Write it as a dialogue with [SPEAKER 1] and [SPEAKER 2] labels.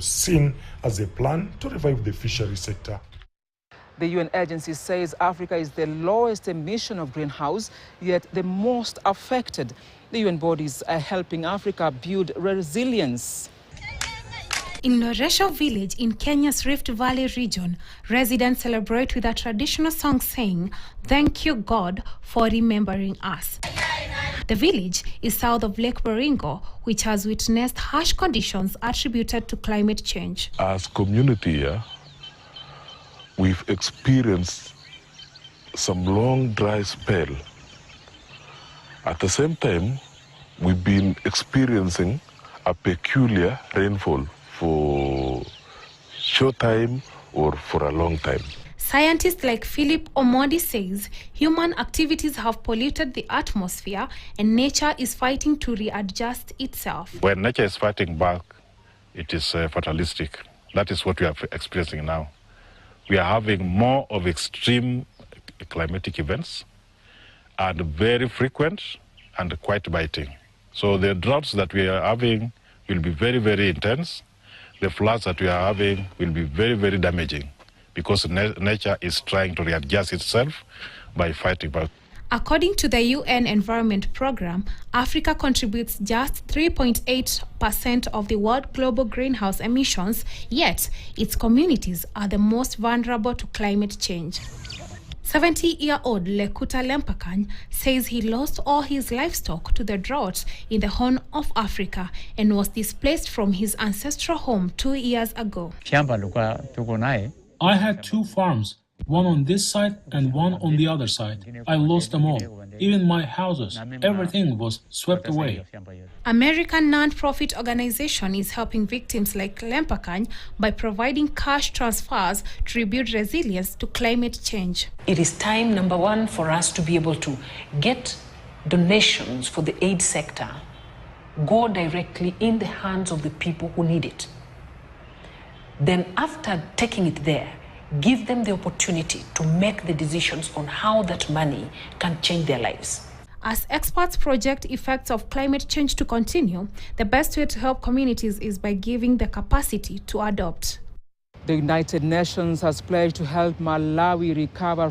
[SPEAKER 1] was seen as a plan to revive the fishery sector.
[SPEAKER 2] The UN agency says Africa is the lowest emission of greenhouse, yet the most affected. The UN bodies are helping Africa build resilience.
[SPEAKER 3] In Loresho village in Kenya's Rift Valley region, residents celebrate with a traditional song saying, "Thank you, God, for remembering us." The village is south of Lake Baringo, which has witnessed harsh conditions attributed to climate change.
[SPEAKER 4] As community here, we've experienced some long dry spell. At the same time, we've been experiencing a peculiar rainfall for short time or for a long time.
[SPEAKER 3] Scientists like Philip Omodi says human activities have polluted the atmosphere and nature is fighting to readjust itself.
[SPEAKER 5] When nature is fighting back, it is fatalistic. That is what we are experiencing now. We are having more of extreme climatic events and very frequent and quite biting. So the droughts that we are having will be very, very intense. The floods that we are having will be very, very damaging because nature is trying to readjust itself by fighting back.
[SPEAKER 3] According to the UN Environment Programme, Africa contributes just 3.8% of the world global greenhouse emissions, yet its communities are the most vulnerable to climate change. 70-year-old Lekuta Lempakany says he lost all his livestock to the drought in the Horn of Africa and was displaced from his ancestral home 2 years ago.
[SPEAKER 6] I had 2 farms, one on this side and one on the other side. I lost them all. Even my houses, everything was swept away.
[SPEAKER 3] American non-profit organization is helping victims like Lempakany by providing cash transfers to rebuild resilience to climate change.
[SPEAKER 7] It is time, number one, for us to be able to get donations for the aid sector go directly in the hands of the people who need it. Then after taking it there, give them the opportunity to make the decisions on how that money can change their lives.
[SPEAKER 3] As experts project effects of climate change to continue, the best way to help communities is by giving the capacity to adopt.
[SPEAKER 2] The United Nations has pledged to help Malawi recover